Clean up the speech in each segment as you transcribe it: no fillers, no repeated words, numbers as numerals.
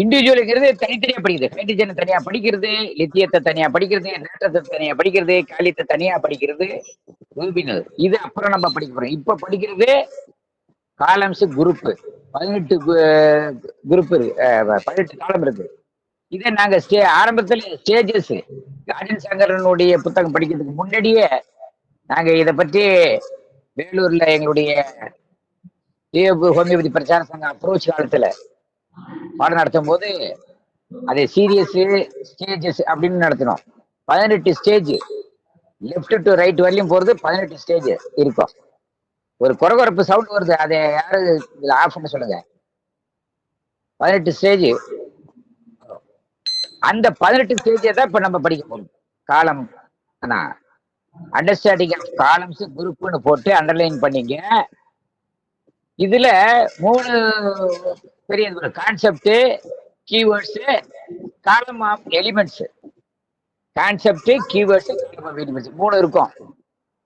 இண்டிவிஜுவலுங்கிறது தனித்தனியா படிக்குது. ஹைட்ரஜனை தனியா படிக்கிறது, லித்தியத்தை தனியா படிக்கிறது, நேற்றத்தை தனியா படிக்கிறது, காலியத்தை தனியா படிக்கிறது, ரூபினல். இது அப்புறம் நம்ம படிக்க போறோம். இப்ப படிக்கிறது காலம்ஸ் குரூப். 18 குரூப் இருக்கு, 18 காலம் இருக்கு. இதை நாங்க ஆரம்பத்துல ஸ்டேஜஸ் ராஜன் சங்கரனுடைய புத்தகம் படிக்கிறதுக்கு முன்னாடியே நாங்க இதை பற்றி வேலூர்ல எங்களுடைய ஹோமியோபதி பிரச்சார சங்கம் அப்ரோச் காலத்துல பாடம் நடத்தும் போது அதை சீரியஸ் ஸ்டேஜஸ் அப்படின்னு நடத்தினோம். 18 ஸ்டேஜ், லெப்ட் டு ரைட் வரலையும் போறது 18 ஸ்டேஜ் இருக்கும். ஒரு குறகுறப்பு சவுண்ட் வருது, அதை யாரு ஆஃப் பண்ண சொல்லுங்க. 18 ஸ்டேஜ். அந்த 18 ஸ்டேஜை தான் இப்ப நம்ம படிக்க போறோம். காலம் அண்டர்ஸ்டாண்டிங் ஆஃப் காலம்ஸ் குரூப்னு போட்டு அண்டர்லைன் பண்ணீங்க. இதுல 3 பெரிய concept, keywords, column of elements. Concept, keywords, column of elements 3 இருக்கும்.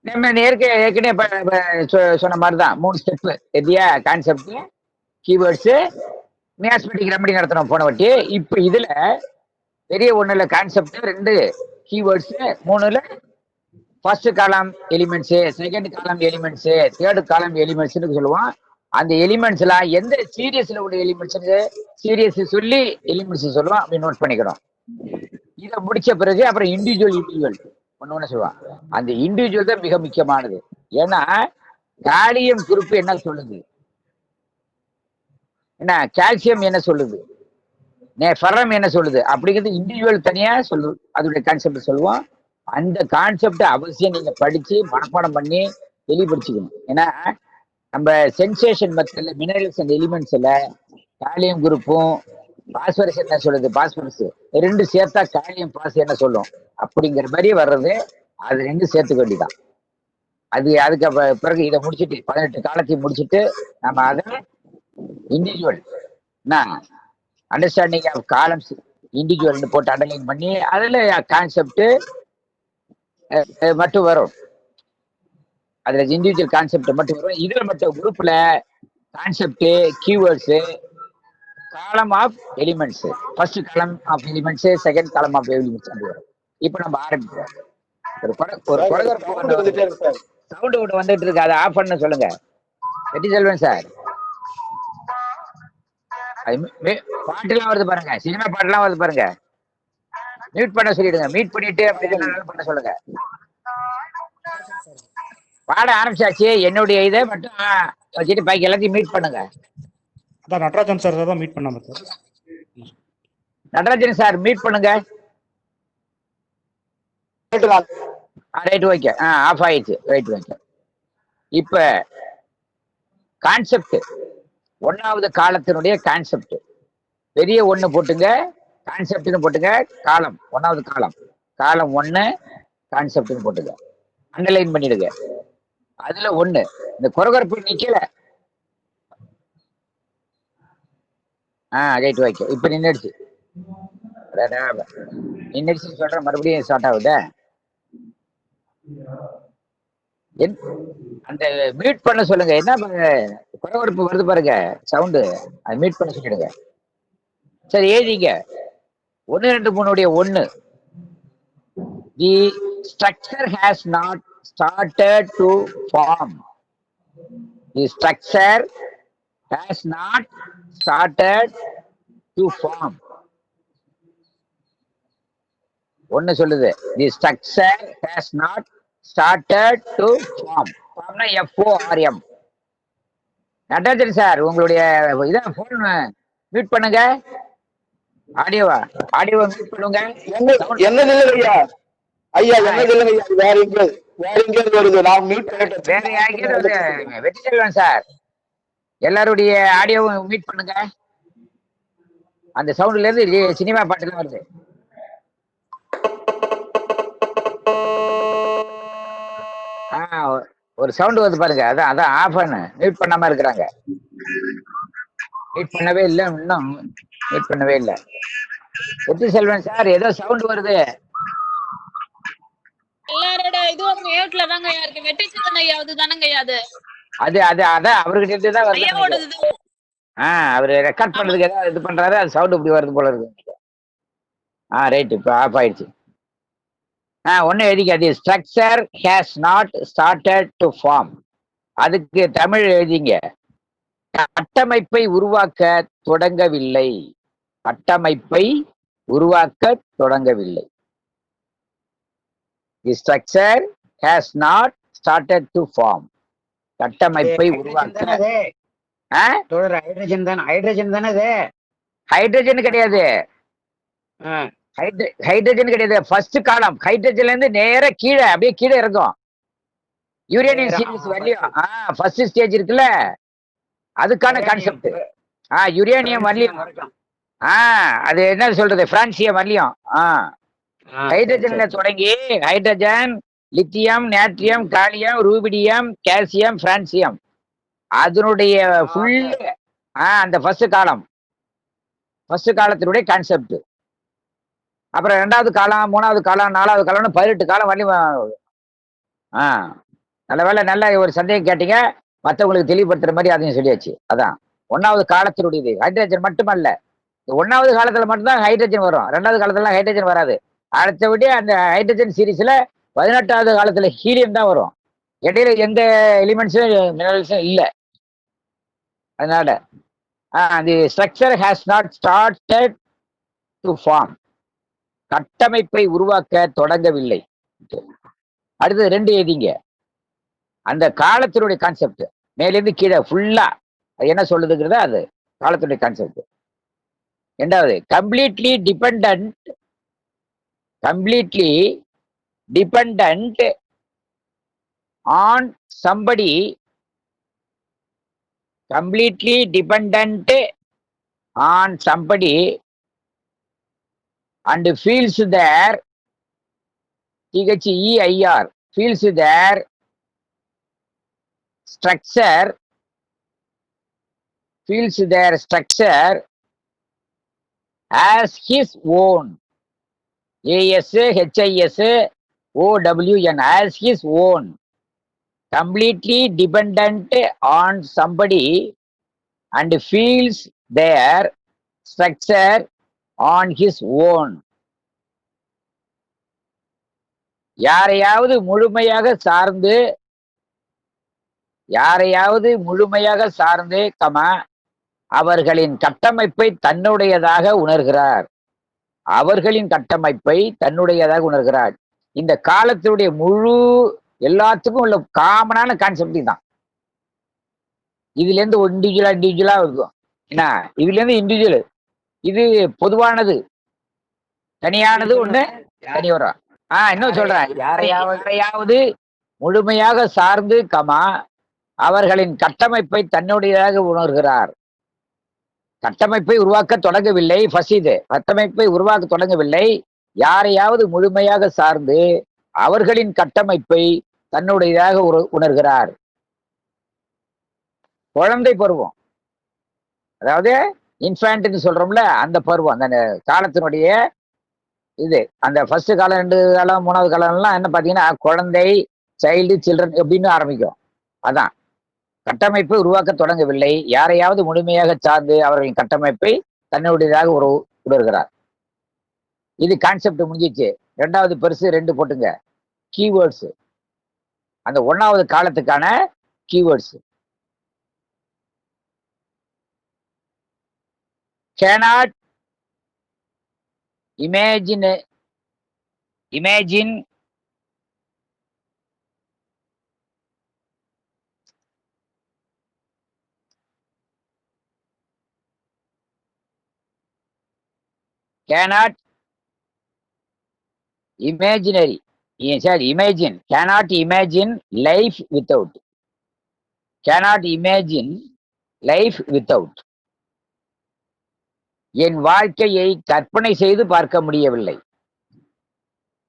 நம்ம ஏற்கனவே சொன்ன மாதிரிதான் 3 ஸ்டெப் எதியா. கான்செப்ட், கீவேர்ட்ஸ், மியாஸ்மெட்டிக் ரெமடி நடத்தணும் போன வாட்டி. இப்ப இதுல பெரிய 1ல கான்செப்ட், 2 கீவேர்ட்ஸ், 3ல first column elements, second column elements, third column elements சொல்லுவோம். அந்த எலிமெண்ட்ஸ் எல்லாம் எந்த சீரியஸ்ல உள்ள எலிமெண்ட்ஸ் சீரியஸ் சொல்லி எலிமெண்ட்ஸ் சொல்லுவோம். அப்படி நோட் பண்ணிக்கிறோம். இதை முடிச்ச பிறகு அப்புறம் இண்டிவிஜுவல் ஒண்ணு சொல்லுவான். அந்த இண்டிவிஜுவல் தான் மிக முக்கியமானது. ஏன்னா காலியம் குரூப் என்ன சொல்லுது, என்ன கால்சியம் என்ன சொல்லுது, ஃபெரம் என்ன சொல்லுது அப்படிங்கிறது இண்டிவிஜுவல் தனியா சொல்லு. அதோடைய கான்செப்ட் சொல்லுவோம். அந்த கான்செப்ட் அவசியம் நீங்க படிச்சு மனப்பாடம் பண்ணி தெளிவுபடுத்திக்கணும். ஏன்னா நம்ம சென்சேஷன் மெத்தட்ல மினரல்ஸ் அண்ட் எலிமெண்ட்ஸ்ல காலியம் குரூப்பும் பாஸ்பரஸ் என்ன சொல்லுது, பாஸ்பரஸ் 2 சேர்த்தா காலியம் பாஸ் என்ன சொல்லும் அப்படிங்கிற மாதிரி வர்றது. அது 2 சேர்த்துக்க வேண்டியதான். அதுக்கு பிறகு இதை முடிச்சுட்டு 18 காலத்தையும் முடிச்சுட்டு நம்ம அதை individual understanding of columns individual போட்டு அண்டர்லைன் பண்ணி அதுல கான்செப்ட் மட்டும் வரும். அதுல இண்டிவிஜுவல் கான்செப்ட் மட்டும் வரும். இதுல மட்டும் குரூப்ல concept, keywords, column of elements, first column of elements, second column of elements அப்படி வரும். இப்ப நம்ம ஆரம்பிப்போம். ஒரு சவுண்ட் ஒன்று வந்துட்டு இருக்கு, அதை ஆஃப் பண்ண சொல்லுங்க. வெட்டி செல்வன் சார், பாட்டுலாம் வருது பாருங்க, சினிமா பாட்டுலாம் வருது பாருங்க. மியூட் பண்ண சொல்லிடுங்க. மியூட் பண்ணிட்டு அப்படி பண்ண சொல்லுங்க. பாட ஆரம்பிச்சாச்சு. என்னுடைய இதை மட்டும் வச்சுட்டு பாக்கி எல்லாத்தையும் மீட் பண்ணுங்க. நடராஜன் சார் தான் மீட் பண்ணாம சார். நடராஜன் சார் மீட் பண்ணுங்க. Right, okay. ஆஃப் ஆயிடுச்சு. Right, okay. இப்ப கான்செப்ட், 1வது காலத்தினுடைய கான்செப்ட் பெரிய 1 போட்டுங்க, கான்செப்ட்னு போட்டுங்க. காலம் 1வது காலம் 1 கான்செப்ட்னு போட்டுங்க, அண்டர்லைன் பண்ணிடுங்க. அதுல 1 இந்த குறகுறப்பு நிக்கல. Right, okay. இப்ப நின்றுச்சு சொல்ற, மறுபடியும் ஸ்டார்ட் ஆகுதா? அந்த மியூட் பண்ண சொல்லுங்க. என்ன குறகுறப்பு வருது பாருங்க சவுண்டு, அது மியூட் பண்ண சொல்லிடுங்க. சரி, எழுதிங்க. 1, 2, 3 1. The structure has not started to form. The structure has not started to form. 1 சொல்லுது, the structure has not started to form. formனா FORM. Natarajan sir, உங்களுடைய இதான் போன் மியூட் பண்ணுங்க. ஆடியோவா மியூட் பண்ணுங்க. என்ன இல்லையா ஐயா, என்ன இல்லைங்க. வேற எங்க வருது? நான் மியூட் பண்ணிட்டேன். வேற யாருக்கே வெற்றி செல்வன் சார், எல்லாருடைய ஆடியோவும் மியூட் பண்ணுங்க. அந்த சவுண்ட்ல இருந்து சினிமா பாட்டுலாம் வருது. ஒரு சவுண்ட் வருது பாருங்க, அதான் ஆஃப் பண்ணு. மியூட் பண்ணாம இருக்கிறாங்க. மியூட் பண்ணவே இல்லை, இன்னும் மியூட் பண்ணவே இல்லை. வெற்றி செல்வன் சார், ஏதோ சவுண்ட் வருது. எல்லாரோட இதுவும் மியூட்ல தாங்க இருக்கு. வெற்றி செல்வன் ஐயாவது தானங்க அது. அதான் அவர்கிட்ட தான் வருது. அவர் ரெக்கார்ட் பண்றதுக்கு ஏதாவது இது பண்றாரு, அது சவுண்ட் இப்படி வருது போல இருக்கு. ரைட், இப்போ ஆஃப் ஆயிடுச்சு. ஒன்னு எழுதிக்காது, structure has not started to form. அதுக்கு தமிழ் எழுதிங்க, கட்டமைப்பை உருவாக்க தொடங்கவில்லை. கட்டமைப்பை உருவாக்க தொடங்கவில்லை. The structure has not started to form. கட்டமைப்பை உருவாக்க ஹைட்ரஜன் தானே அது? ஹைட்ரஜன் கிடையாது, ஹைட்ரஜன் கிடையாது. ஃபர்ஸ்ட் காலம் ஹைட்ரஜன்ல இருந்து நேரா கீழே அப்படியே கீழே இருக்கும். யுரேனியம் சீரிஸ் வரலையும் ஃபர்ஸ்ட் ஸ்டேஜ் இருக்குல்ல, அதுக்கான கான்செப்ட். யுரேனியம் வரலையும், அது என்ன சொல்றது, பிரான்சியம் வரலையும். ஹைட்ரஜன்ல தொடங்கி hydrogen, lithium, natrium, gallium, rubidium, calcium, francium, அதனுடைய ஃபுல் அந்த ஃபர்ஸ்ட் காலத்தினுடைய கான்செப்ட். அப்புறம் 2வது காலம், 3வது காலம், 4வது காலம்னு 18 காலம் வரலையும். நல்ல வேலை, நல்ல ஒரு சந்தேகம் கேட்டீங்க, மற்றவங்களுக்கு தெளிவுபடுத்துற மாதிரி அதையும் சொல்லியாச்சு. அதான் 1வது காலத்தினுடையது. ஹைட்ரஜன் மட்டுமல்ல, 1வது காலத்துல மட்டும்தான் ஹைட்ரஜன் வரும், 2வது காலத்துல ஹைட்ரஜன் வராது. அடுத்தபடி அந்த ஹைட்ரஜன் சீரீஸ்ல 18வது காலத்துல ஹீலியம் தான் வரும். இடையில எந்த எலிமெண்ட்ஸும் மினரல்ஸும் இல்லை. அதனால the structure has not started to form. கட்டமைப்பை உருவாக்க தொடங்கவில்லை. அடுத்தது 2 எழுதிங்க, அந்த காலத்தினுடைய கான்செப்ட் மேலிருந்து கீழே ஃபுல்லா அது என்ன சொல்லுதுங்கிறத, அது காலத்தினுடைய கான்செப்ட். 2வது, completely dependent on somebody, completely dependent on somebody and feels their THEIR feels their structure as his own. ASHISOWN, as his own. Completely dependent on somebody and feels their structure on his own. யாரையாவது முழுமையாக சார்ந்து அவர்களின் கட்டமைப்பை தன்னுடையதாக உணர்கிறார். இந்த காலத்தினுடைய முழு எல்லாத்துக்கும் உள்ள காமனான கான்செப்ட் தான். இதுல இருந்து இண்டிவிஜுவலா இருக்கும். என்ன, இதுல இருந்து இண்டிவிஜுவல், இது பொதுவானது, தனியானது ஒண்ணு தனி வரும். இன்னும் சொல்றேன், யாரையாவது முழுமையாக சார்ந்து அவர்களின் கட்டமைப்பை தன்னுடையதாக உணர்கிறார். கட்டமைப்பை உருவாக்க தொடங்கவில்லை. ஃபர்ஸ்ட் கட்டமைப்பை உருவாக்க தொடங்கவில்லை, யாரையாவது முழுமையாக சார்ந்து அவர்களின் கட்டமைப்பை தன்னுடையதாக உணர்கிறார். குழந்தை பருவம், அதாவது இன்ஃபேன்ட்னு சொல்றோம்ல, அந்த பருவம், அந்த காலத்தினுடைய இது. அந்த ஃபர்ஸ்ட் காலம், 2 காலம், 3வது காலம்லாம் என்ன பார்த்தீங்கன்னா குழந்தை, சைல்டு, சில்ட்ரன் எப்படின்னு ஆரம்பிக்கும். அதான் கட்டமைப்பை உருவாக்க தொடங்கவில்லை, யாரையாவது முழுமையாக சார்ந்து அவர்களின் கட்டமைப்பை தன்னுடையதாக உணர்கிறார். இது கான்செப்ட் முடிஞ்சிச்சு. 2வது பெருசு 2 போட்டுங்க, கீவேர்ட்ஸ். அந்த 1வது காலத்துக்கான keywords. cannot imagine cannot imaginary imagine cannot imagine life without என் வாழ்க்கையை கற்பனை செய்து பார்க்க முடியவில்லை.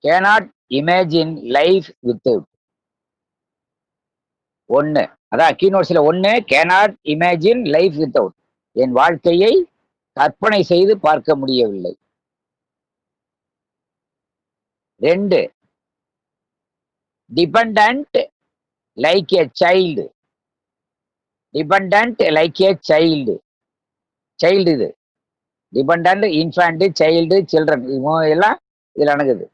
cannot imagine life without. 1 அதான் கீனோட்ஸ்ல 1 cannot imagine life without, என் வாழ்க்கையை கற்பனை செய்து பார்க்க முடியவில்லை. 2 dependent like a child. Child இது. டிபெண்டன்ட், இன்ஃபேண்ட், சைல்டு, சில்ட்ரன் எல்லாம் இதுல அடங்குது.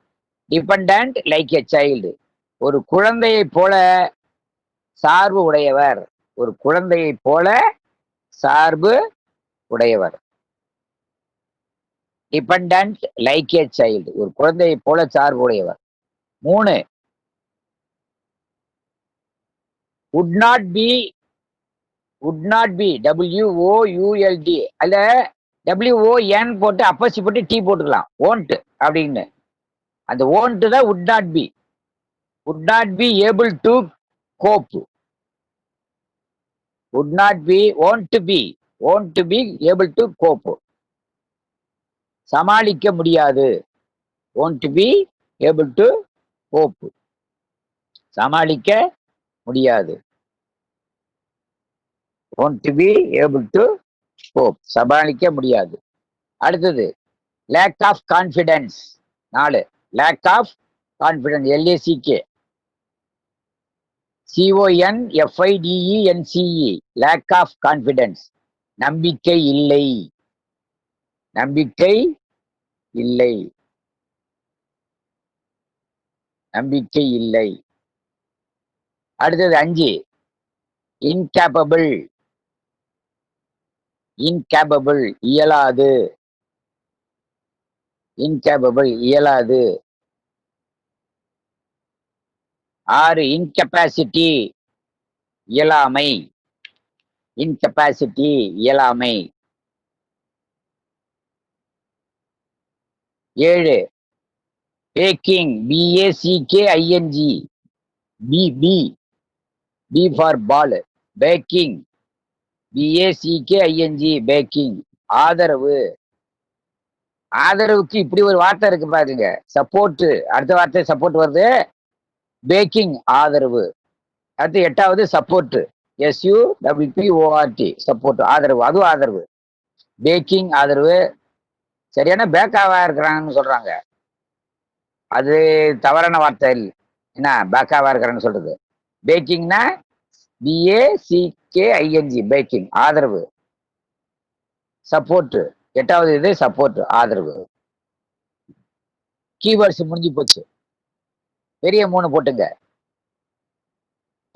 டிபெண்டன்ட் லைக் எ சைல்டு, ஒரு குழந்தையை போல சார்பு உடையவர். ஒரு குழந்தையை போல சார்பு உடையவர். டிபெண்டன்ட் லைக் எ சைல்டு, ஒரு குழந்தையை போல சார்பு உடையவர். 3 would not be WOULD, அல்ல WON போட்டு அப்பசி போட்டு T போட்டுக்கலாம். won't அப்படின்னு. அந்த won't தான் would not be able to cope. won't be able to cope. சமாளிக்க முடியாது. won't be able to cope, சமாளிக்க முடியாது. won't be able to cope, சமாளிக்க முடியாது. அடுத்தது lack of confidence. 4 lack of confidence, LACK CONFIDENCE, lack of confidence, நம்பிக்கை இல்லை. நம்பிக்கை இல்லை, நம்பிக்கை இல்லை. அடுத்தது 5 incapable, இயலாது. incapable, இயலாது. 6 incapacity, இயலாமை. incapacity, இயலாமை. 7 baking, BACKING, B for ball, baking, BACKING, baking. ஆதரவு. ஆதரவுக்கு இப்படி ஒரு வார்த்தை இருக்கு பாருங்க, சப்போர்ட். அடுத்த வார்த்தை சப்போர்ட் வருது, பேக்கிங் ஆதரவு. அடுத்து 8வது சப்போர்ட், SUPPORT, சப்போர்ட் ஆதரவு, அதுவும் ஆதரவு. பேக்கிங் ஆதரவு. சரியான பேக்காவா இருக்கிறாங்கன்னு சொல்றாங்க, அது தவறான வார்த்தை இல்லை. என்ன பேக்காவா இருக்கிறான்னு சொல்றது? பேக்கிங்னா BACKING, பேக்கிங் ஆதரவு. சப்போர்ட் 8வது இது சப்போர்ட் ஆதரவு. கீவேர்ட்ஸ் முடிஞ்சு போச்சு. பெரிய 3 போட்டுங்க.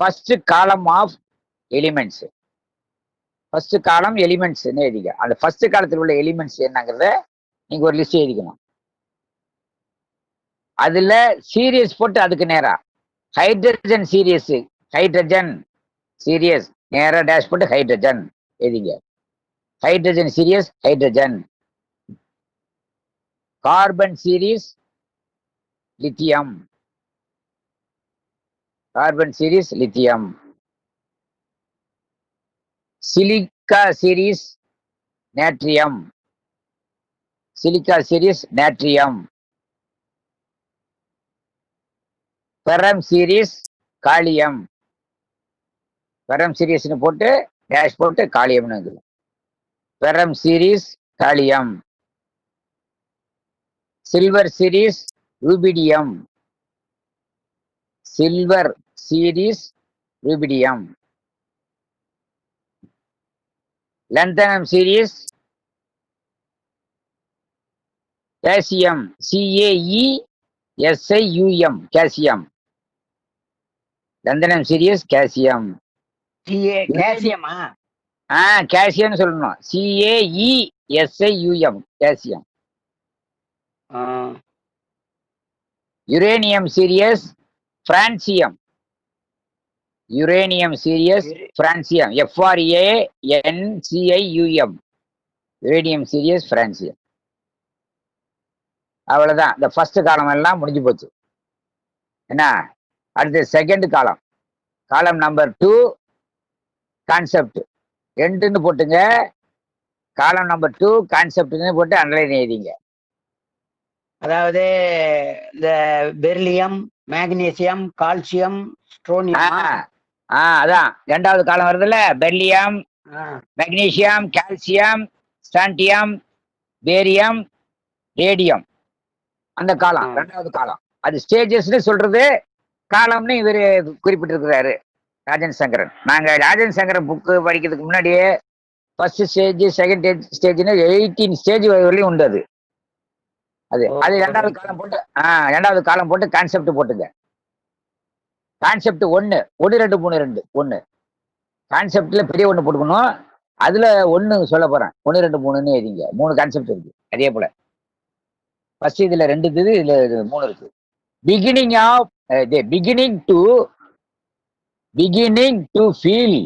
First column of elements. First column elements எழுதிக்க. அந்த ஃபர்ஸ்ட் காலத்தில் உள்ள எலிமெண்ட்ஸ் என்னங்கிறத நீங்க ஒரு லிஸ்ட் எழுதிக்கணும். அதுல சீரியஸ் போட்டு அதுக்கு நேரா ஹைட்ரஜன் சீரியஸ், ஹைட்ரஜன் சீரியஸ் நேரா டேஷ் போட்டு ஹைட்ரஜன் எழுதிங்க. Hydrogen series hydrogen. Carbon series lithium, carbon series lithium. Silica series natrium, silica series natrium. Ferrum series kalium, ferrum சீரிஸ்னு போட்டு டேஷ் போட்டு காலியம்னு. Ferrum series kalium. Silver series rubidium, silver series rubidium. Lanthanum series calcium, CAESIUM, calcium. Lanthanum series calcium. கேசியமா? Calcium சொல்லணும். CAESIUM, calcium. Uranium series francium, uranium series francium, FRANCIUM, uranium series francium. அவ்வளவுதான். இந்த first column எல்லாம் முடிஞ்சு போச்சு. என்ன அடுத்து second column, காலம் நம்பர் 2 கான்செப்ட் 2ன்னு போட்டுங்க. காலம் நம்பர் 2 கான்செப்ட்னு போட்டு அண்டர்லைன் எழுதிங்க. அதாவது இந்த பெர்லியம், மேக்னீசியம், கால்சியம், ஸ்ட்ரோனியம். அதான் 2வது காலம் வருதுல்ல, beryllium, magnesium, calcium, strontium, barium, radium. அந்த காலம் 2வது காலம். அது ஸ்டேஜஸ்ன்னு சொல்றது, காலம்னு இவர் குறிப்பிட்டிருக்கிறாரு ராஜன் சங்கரன். நாங்க ராஜன் சங்கரன் புக்கு படிக்கிறதுக்கு முன்னாடியே ஃபர்ஸ்ட் ஸ்டேஜ் செகண்ட் ஸ்டேஜ்னு 18 ஸ்டேஜ் வரையிலும் உண்டு அது. அது அது ரெண்டாவது காலம் போட்டு ரெண்டாவது காலம் போட்டு கான்செப்ட் போட்டுங்க. கான்செப்ட் 1 1 2 3 2 1 கான்செப்ட்ல பெரிய ஒண்ணு போட்டுக்கணும். அதுல 1 சொல்ல போறேன். 1 2 3ன்னு எழுதிங்க. 3 கான்செப்ட் இருக்கு. அதே போல ஃபர்ஸ்ட் இதுல 2 இருக்குது, இதுல 3 இருக்கு. Beginning of beginning to feel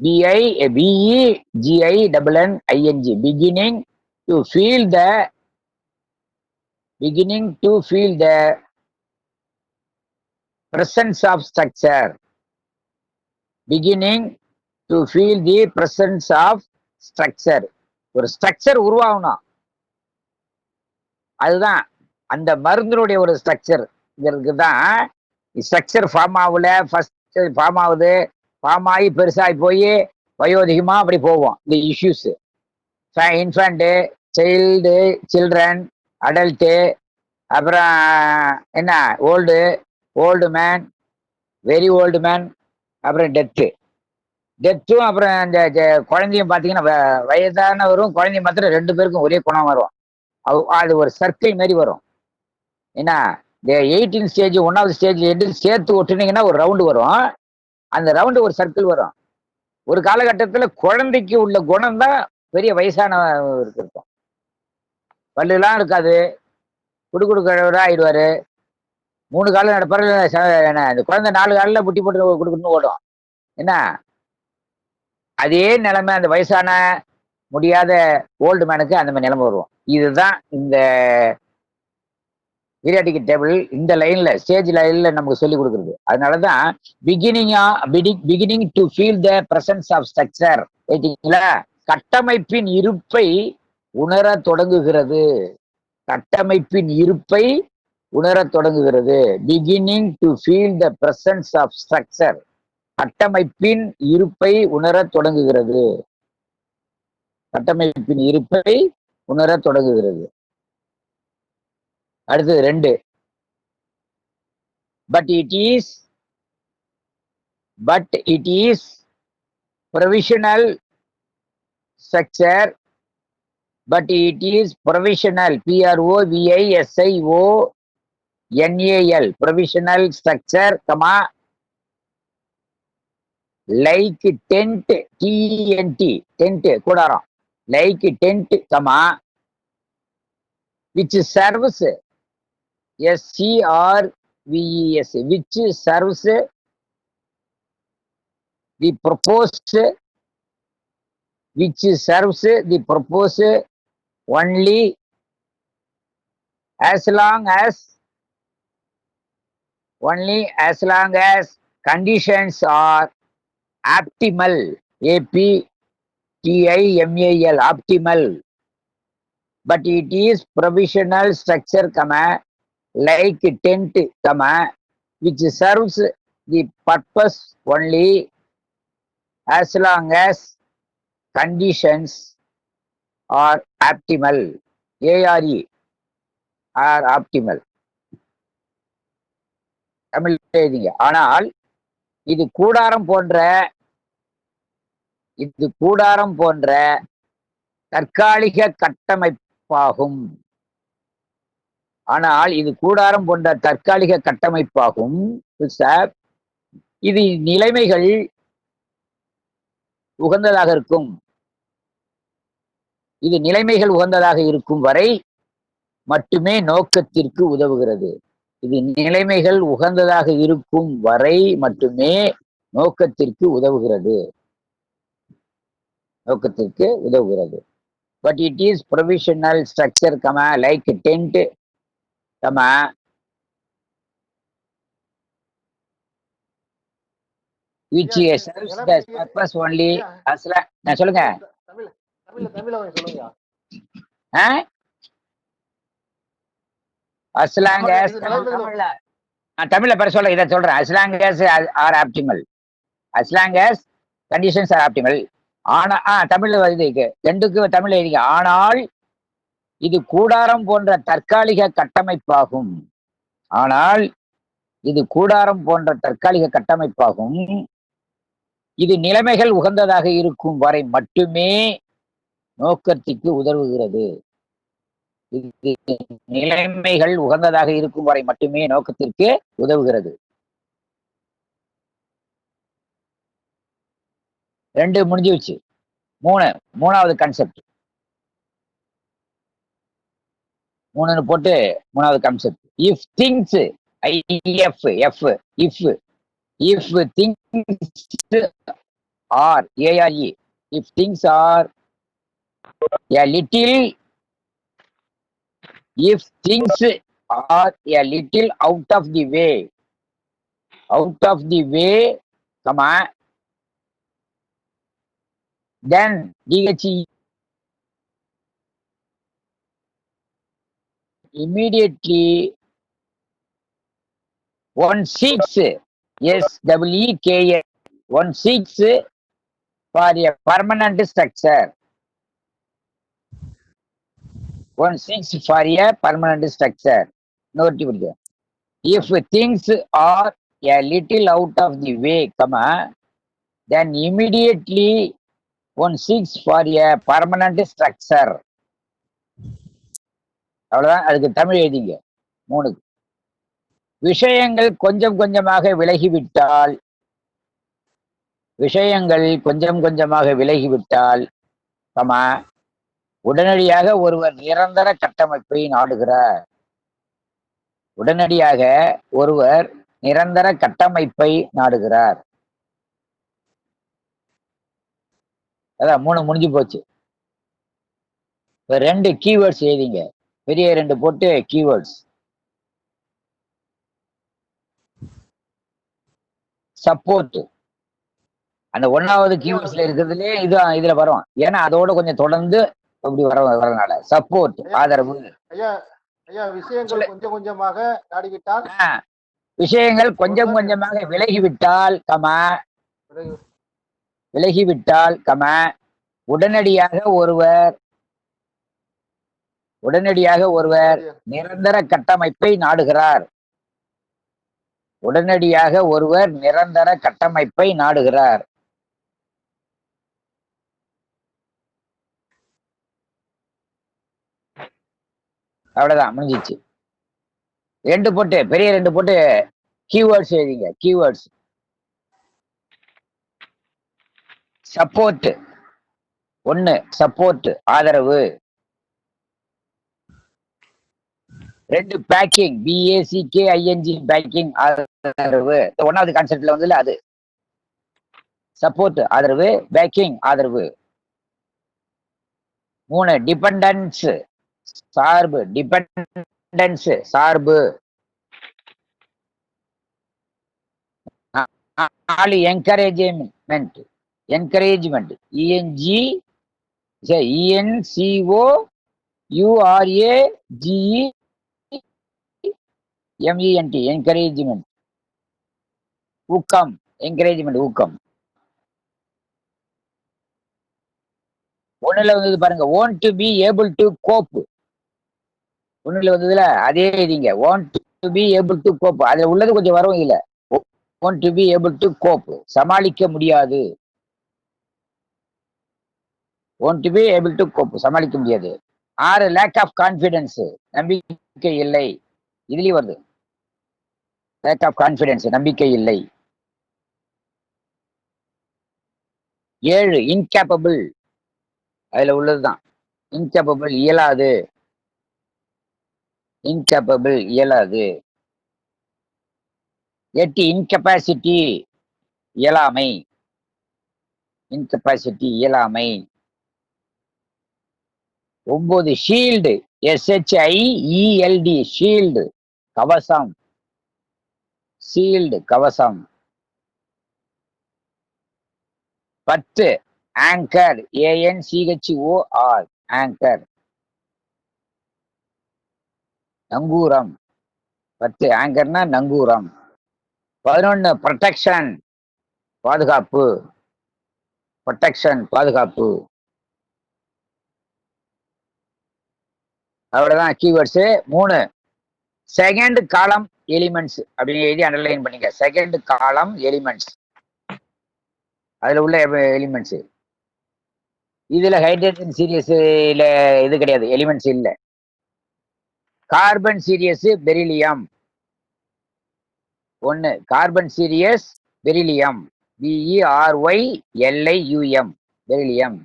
BIGINNING beginning to feel the presence of structure. Beginning to feel the presence of structure. ஒரு ஸ்ட்ரக்சர் உருவாகணும். அதுதான் அந்த மருந்தினுடைய ஒரு ஸ்ட்ரக்சர். இதற்கு தான் ஸ்ட்ரக்சர் ஃபார்ம் ஆகல, ஃபர்ஸ்ட் ஃபார்ம் ஆகுது, ஃபார்ம் ஆகி பெருசாகி போய் வயோதிகமா அப்படி போவோம். இந்த இஷ்யூஸ் இன்ஃபேண்ட்டு, சைல்டு, சில்ட்ரன், அடல்ட்டு, அப்புறம் என்ன old man, very old man, அப்புறம் டெத்தும் அப்புறம் இந்த குழந்தையும் பார்த்தீங்கன்னா வயதானவரும் குழந்தையும் மாத்திரம் 2 பேருக்கும் ஒரே குணம் வரும். அது ஒரு சர்க்கிள் மாதிரி வரும். என்ன இந்த 18 ஸ்டேஜ் 1வது ஸ்டேஜ் சேர்த்து ஒட்டுனீங்கன்னா ஒரு ரவுண்டு வரும். அந்த ரவுண்டு ஒரு சர்க்கிள் வரும். ஒரு காலகட்டத்தில் குழந்தைக்கு உள்ள குணம் தான் பெரிய வயசானவருக்கு இருக்கும். பல்லுலாம் இருக்காது, குடுக்குறவரா ஆயிடுவாரு. 3 காலம் நடப்பாரு. இந்த குழந்தை 4 காலில் புட்டி போட்டு கொடுக்கணும்னு ஓடும். என்ன அதே நிலைமை அந்த வயசான முடியாத ஓல்டு மேனுக்கு அந்த மாதிரி நிலைமை வரும். இதுதான் இந்த பீரியாடிக் டேபிள் இந்த லைன்ல ஸ்டேஜ் லைன்ல நமக்கு சொல்லி கொடுக்குறது. அதனாலதான் beginning to feel the presence of structure. கட்டமைப்பின் இருப்பை உணர தொடங்குகிறது. கட்டமைப்பின் இருப்பை உணர தொடங்குகிறது. Beginning to feel the presence of structure. கட்டமைப்பின் இருப்பை உணர தொடங்குகிறது. கட்டமைப்பின் இருப்பை உணர தொடங்குகிறது. அடுத்தது 2. But it is provisional structure. But it is provisional. PROVISIONAL provisional structure, like tent, TENT tent கூடாரம், like tent, which serves SCRVES which serves the proposed only as long as conditions are optimal. APTIMAL optimal. But it is provisional structure, like tent, which serves the purpose only as long as conditions are optimal. ARE are optimal. தமிழ் எழுதிங்க. ஆனால் இது கூடாரம் போன்ற தற்காலிக கட்டமைப்பாகும். இது நிலைமைகள் உகந்ததாக இருக்கும் வரை மட்டுமே நோக்கத்திற்கு உதவுகிறது. இது நிலைமைகள் உகந்ததாக இருக்கும் வரை மட்டுமே நோக்கத்திற்கு உதவுகிறது. But it is provisional structure, like tent, which serves the purpose only as நான் சொல்லுங்க. as long as தமிழ்ல பேர சொல்ல இதை சொல்றேன். as long as are optimal. as long as conditions are optimal. ஆனா தமிழ்ல இதுக்கு 2க்கு தமிழ்ல எழுதிங்க. ஆனால் இது கூடாரம் போன்ற தற்காலிக கட்டமைப்பாகும். இது நிலைமைகள் உகந்ததாக இருக்கும் வரை மட்டுமே நோக்கத்திற்கு உதவுகிறது. இது நிலைமைகள் உகந்ததாக இருக்கும் வரை மட்டுமே நோக்கத்திற்கு உதவுகிறது. 2 முடிஞ்சிருச்சு. 3வது கான்செப்ட். 3ன்னு போட்டு 3வது concept. If things if things are ARE, if things are a little if things are a little out of the way, comma, then DHE immediately 16 SWEKS 16 for a permanent structure. 16 for a permanent structure. Note it. If things are a little out of the way, comma, then immediately 16 for a permanent structure. அவ்வளவுதான். அதுக்கு தமிழ் எழுதிங்க. 3. விஷயங்கள் கொஞ்சம் கொஞ்சமாக விலகிவிட்டால் comma உடனடியாக ஒருவர் நிரந்தர கட்டமைப்பை நாடுகிறார். அதான் 3 முடிஞ்சு போச்சு. 2 கீவேர்ட்ஸ் எழுதிங்க. பெரிய 2 போட்டு கீவேர்ட்ஸ். சப்போர்ட். அந்த 1வது கீவேர்ட்ஸ்ல இருக்கிறதுலே இதுல வரும். ஏன்னா அதோட கொஞ்சம் தொடர்ந்து அப்படி வரனால சப்போர்ட் ஆதரவு. விஷயங்கள் கொஞ்சம் கொஞ்சமாக நாடிவிட்டால், விஷயங்கள் கொஞ்சம் கொஞ்சமாக விலகிவிட்டால் கமா உடனடியாக ஒருவர் நிரந்தர கட்டமைப்பை நாடுகிறார். அவ்வளவுதான், முடிஞ்சிச்சு. 2 போட்டு பெரிய 2 போட்டு கீவேர்ட்ஸ் எழுதிங்க. Keywords support. 1 சப்போர்ட் ஆதரவு. 2 பேக்கிங் BACKING பேக்கிங் ஆதரவு. 1வது கான்செப்ட்ல வந்து அது சப்போர்ட் ஆதரவு, பேக்கிங் ஆதரவு. 3 டிபெண்டன்ஸ் சார்பு. 4 என்கரேஜ்மெண்ட். ENCOURAGEMENT encouragement. ஊக்கம். ஊக்கம். 1ல வந்தது பாருங்க, want to be able to cope. 1ல வந்ததுல அதே இதுங்க, want to be able to cope. அதுல உள்ளது கொஞ்சம் வரும். இல்ல want to be able to cope சமாளிக்க முடியாது. want to be able to cope சமாளிக்க முடியாது. 6 lack of confidence நம்பிக்கை இல்லை. இதுலயும் வருது lack of confidence நம்பிக்கை இல்லை. 7 incapable அதுல உள்ளதுதான். incapable இயலாது. 8 incapacity இயலாமை. 9 ஷீல்டு SHIELD ஷீல்டு கவசம். 10 ஆங்கர் ANCHOR ஆங்கர் நங்கூரம். 10 ஆங்கர்னா நங்கூரம். 11 ப்ரொடெக்ஷன் பாதுகாப்பு. அவ்வளவுதான் கீவேர்ட்ஸ். 3 செகண்ட் காலம் எலிமெண்ட்ஸ் அப்படின்னு எழுதி அண்டர்லைன் பண்ணீங்க. செகண்ட் காலம் எலிமெண்ட்ஸ் அதுல உள்ள எலிமெண்ட்ஸ். இதுல ஹைட்ரஜன் சீரியஸ்ல இது கிடையாது, எலிமெண்ட்ஸ் இல்ல. Carbon series beryllium. ஒன்னு carbon series beryllium, BERYLIUM beryllium.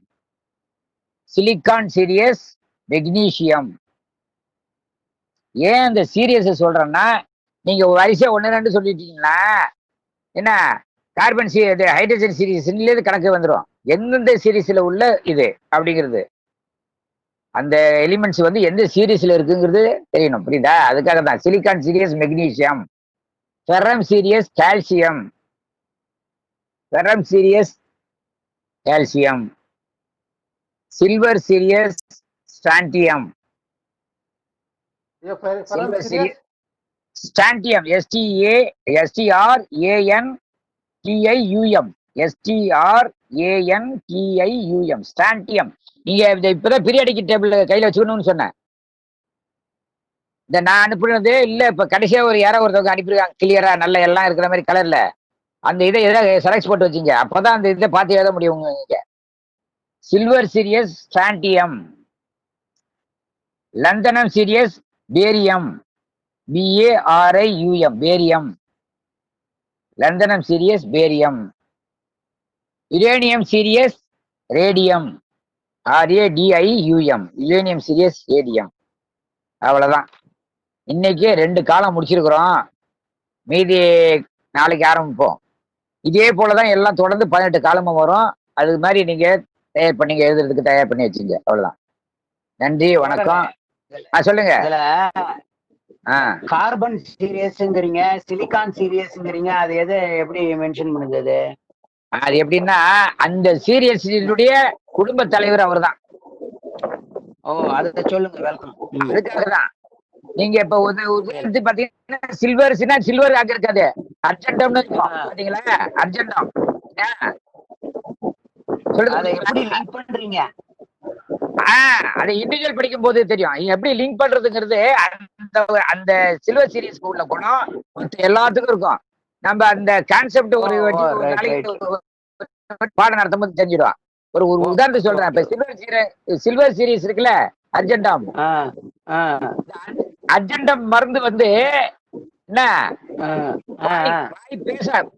Silicon series magnesium. ஏன் இந்த சீரியஸ் சொல்றேன்னா, நீங்க வரிசையா 1 2 சொல்லிட்டீங்கன்னா என்ன, கார்பன் ஹைட்ரஜன் சீரியஸ் கணக்கு வந்துடும், எந்தெந்த சீரீஸ்ல உள்ள இது அப்படிங்கிறது. அந்த எலிமெண்ட்ஸ் வந்து எந்த சீரீஸ்ல இருக்குங்கிறது தெரியணும், புரியுதா? அதுக்காக தான் silicon series magnesium, ferrum serious calcium, ferrum serious calcium, silver series ஸ்டான்டியம், silver series ஸ்டான்டியம் STRANTIUM ஸ்டான்டியம். நீங்க இப்பதான் பீரியாடிக் டேபிள் கையில வச்சுக்கணும்னு சொன்னேன். இந்த நான் அனுப்புனது இல்ல, இப்ப கடைசியா யாரோ ஒருத்தவங்க அனுப்பியிருக்காங்க கிளியரா நல்ல எல்லாம் இருக்கிற மாதிரி கலர்ல. அந்த இதை எதாவது செலக்ட் போட்டு வச்சுங்க, அப்பதான் அந்த இதை பார்த்து எழுத முடியும் நீங்க. Silver series strontium, lanthanum series barium, BARIUM barium, lanthanum series barium. Uranium series radium, RADIUM uranium series radium. அவ்வளவுதான். இன்னைக்கு 2 காலம் முடிச்சிருக்கிறோம், மீதி நாளைக்கு ஆரம்பிப்போம். இதே போலதான் எல்லாம் தொடர்ந்து 18 காலமும் வரும். அது மாதிரி நீங்க தயார் பண்ணி எழுதுறதுக்கு தயார் பண்ணி வச்சுங்க. அவ்வளவுதான். நன்றி, வணக்கம். சொல்லுங்க. கார்பன் சீரியஸ்ங்கிறீங்க, சிலிக்கான் சீரியஸ்ங்கிறீங்க, அது எது எப்படி மென்ஷன் பண்ணுது? அது எப்படின்னா, அந்த சீரியஸுடைய குடும்ப தலைவர் அவர் தான். ஓ, அதை சொல்லுங்க. வெல்கம். அதுக்காகதான் நீங்க இப்ப உதாரணத்துக்கு பாத்தீங்கன்னா, சில்வர்ஸ்னா சில்வர் அங்க இருக்காது, அர்ஜென்டம்னு பாத்தீங்களா? அர்ஜென்டம் அதை எப்படி லிங்க் பண்றீங்க? அதை இண்டிவிஜுவல் படிக்கும் போது தெரியும் எப்படி லிங்க் பண்றதுங்கிறது. அந்த சில்வர் சீரிஸ் உள்ள குணம் எல்லாத்துக்கும் இருக்கும். நம்ம அந்த கான்செப்ட் ஒரு பாடம் நடத்தும் போது தெரிஞ்சிடும். ஒரு உதாரணத்துக்கு சொல்றேன். இப்ப சில்வர் சீரிஸ் இருக்குல்ல, அர்ஜென்டம். அர்ஜென்டம் மருந்து வந்து என்ன,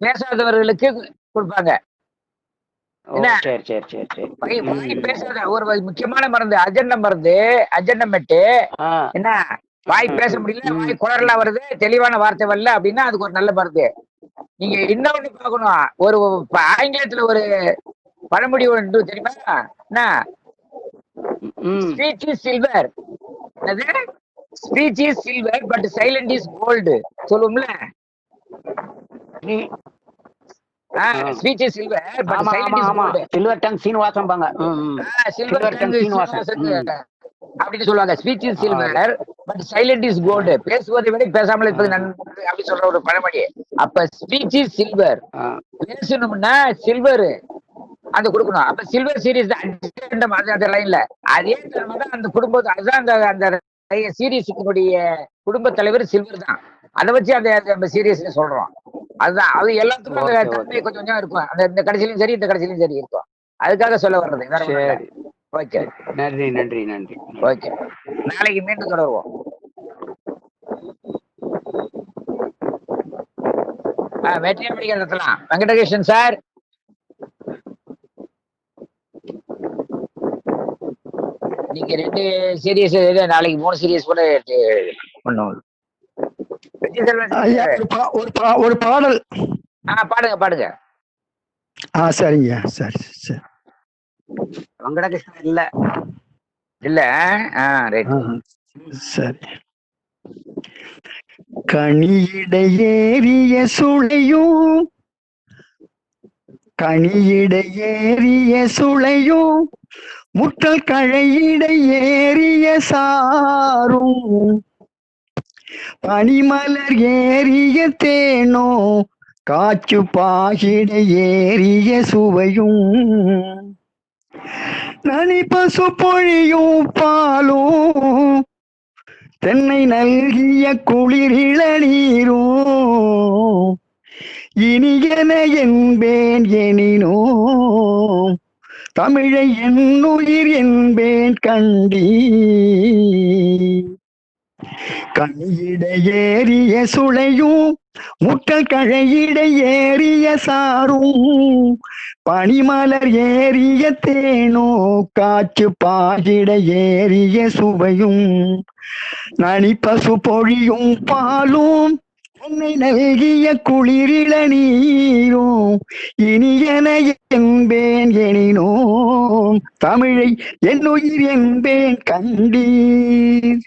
பேசாதவர்களுக்கு கொடுப்பாங்க. பேசாத ஒரு முக்கியமான மருந்து அர்ஜென்டம் மருந்து, அர்ஜென்டமெட்டு. என்ன, வாய் பேச முடியல, வாய் குளறலாம் வருது, தெளிவான வார்த்தை வரல அப்படின்னா அதுக்கு ஒரு நல்ல மருந்து. நீங்க இன்னொன்னு பார்க்கணும், ஒரு ஆங்கிலத்துல ஒரு பழமொழி ஒன்று தெரியுமா? என்ன, speech is silver, speech is silver but silent is gold சொல்லுவோம்ல. Speech is silver but silent is gold. Silver tongue Srinivasan பாங்க. சில்வர் டங் சீனிவாசன் அப்படின்னு சொல்லுவாங்க. Speech is silver but silent is gold. பேசுவதை விட பேசாமல் இருப்பது நன்மை அப்படி சொல்ற ஒரு பழமொழி. அப்ப ஸ்பீச் இஸ் சில்வர், பேசணும்னா சில்வர் அந்த கொடுக்கணும். அப்ப சில்வர் சீரிஸ் அந்த லைன்ல அதே தான் அந்த குடும்பம். அதுதான் அந்த சீரிஸுடைய குடும்ப தலைவர் சில்வர் தான். அதை வச்சு அந்த சீரியஸ் சொல்றோம். அதுதான் அது எல்லாத்துக்கும் அந்த தன்மை கொஞ்சம் கொஞ்சம் இருக்கும். அந்த இந்த கடைசியிலும் சரி, இந்த கடைசியிலும் சரி இருக்கும். அதுக்காக சொல்ல வர்றது. ஓகே, நன்றி நன்றி நன்றி. ஓகே, நாளைக்கு மீண்டும் தொடருவோம். வெற்றியை படிக்க நடத்தலாம். வெங்கடகிருஷ்ணன் சார், நீங்க 2 சீரியஸ், நாளைக்கு 3 சீரியஸ் கூட பண்ணுவோம். ஒரு பாடல். பாடுங்க பாடுங்க. சரிங்க. சரி சரி. வெங்கடகிருஷ்ணன் இல்ல இல்ல. ரைட், சரி. கனியிடையேறிய சுளையும், கனியிடையேறிய சுளையும், முட்டல் கழையிடை ஏறிய சாரும், பனிமலர் ஏறிய தேனோ, காற்று பாகிட ஏறிய சுவையும், நனி பசு பொழியும் பாலும், தென்னை நல்கிய குளிரிள நீரும், இனியன என்பேன் எனினோ தமிழை என்னுயிர் என்பேன் கண்டி கண்ணிட ஏறிய சுளையும் முட்டல் கழையிட ஏறிய சாரும் பனிமலர் ஏறிய தேனோ காற்று பாகிட ஏறிய சுவையும் நனி பசு பொழியும் பாலும் என்னை நல்கிய குளிரிள நீரும் இனியன என்பேன் எனினோ தமிழை என்னுயிர் என்பேன் கண்டீர்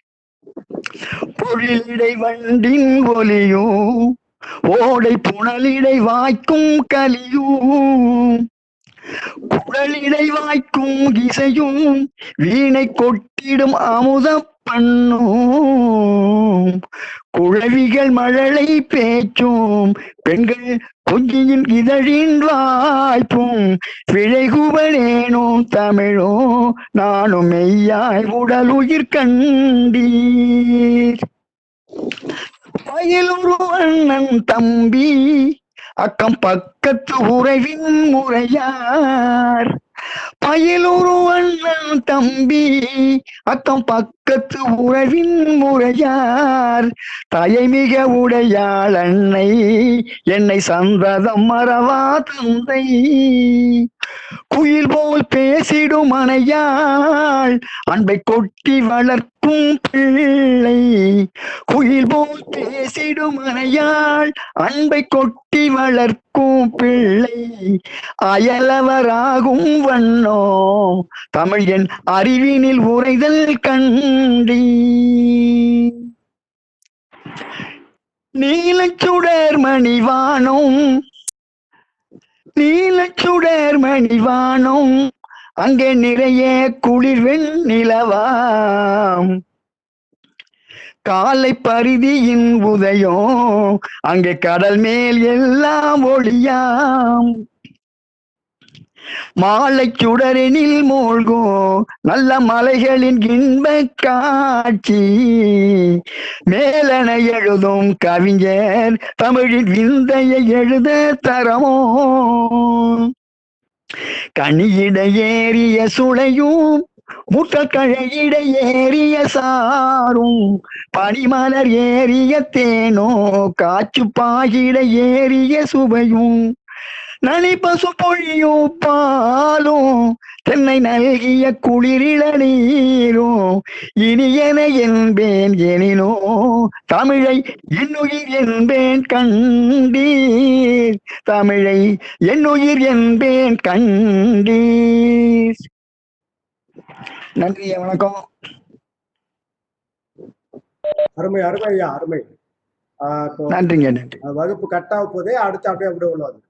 பொழிலிடை வண்டின் ஒலியும் ஓடை புனலிடை வாய்க்கும் கலியும் குழலிடை வாய்க்கும் இசையும் வீணை கொட்டிடும் அமுத பண்ணும் குழவிகள் மழலை பேச்சும் பெண்கள் கொஞ்சியின் இதழின் வாய்ப்பும் விழைகுவனேனும் தமிழோ நானும் மெய்யாய் உடல் உயிர் கண்டீர் பயிலுரு அண்ணன் தம்பி அக்கம் பக்கத்து உறவின் முறையார் பயிலுரு அண்ணன் தம்பி அக்கம் பக்கத்து உறவின் முறையார் தயமிக உடையாள் அன்னை என்னை சந்ததம் மறவா தந்தை குயில் போல் பேசிடும் அணையாள் அன்பை கொட்டி வளர்க்கும் பிள்ளை குயில் போல் பேசிடும் அணையாள் அன்பை கொட்டி வளர்க்கும் பிள்ளை அயலவராகும் வண்ணோ தமிழ் என் அறிவினில் உரைதல் கண்டி நீலச்சுடர் மணிவானம் நீலச்சுடர் மணிவானம் அங்கே நிறைய குளிர்வெண் நிலவாம் காலை பரிதியின் உதயம் அங்கே கடல் மேல் எல்லாம் ஒளியாம் மாலை சுடரெனில் மூழ்கும் நல்ல மலைகளின் இன்ப காட்சி மேலன எழுதும் கவிஞர் தமிழின் விந்தையை எழுத தரமோ கனியிட ஏறிய சுளையும் முட்டக்கழையிட ஏறிய சாரும் பனிமலர் ஏறிய தேனோ காற்று பாகிட ஏறிய சுவையும் நனி பசு பொழியும் பாலும் தென்னை நல்கிய குளிரிள நீரும் இனியன என்பேன் எனினோ தமிழை என்னுயிர் என்பேன் கண்டீர் தமிழை என்னுயிர் என்பேன் கண்டீர். நன்றி, வணக்கம். அருமை அருமை ஐயா, அருமை. நன்றிங்க, நன்றி. வகுப்பு கட்டாக போதே அடுத்து அப்படியே உள்ள வந்து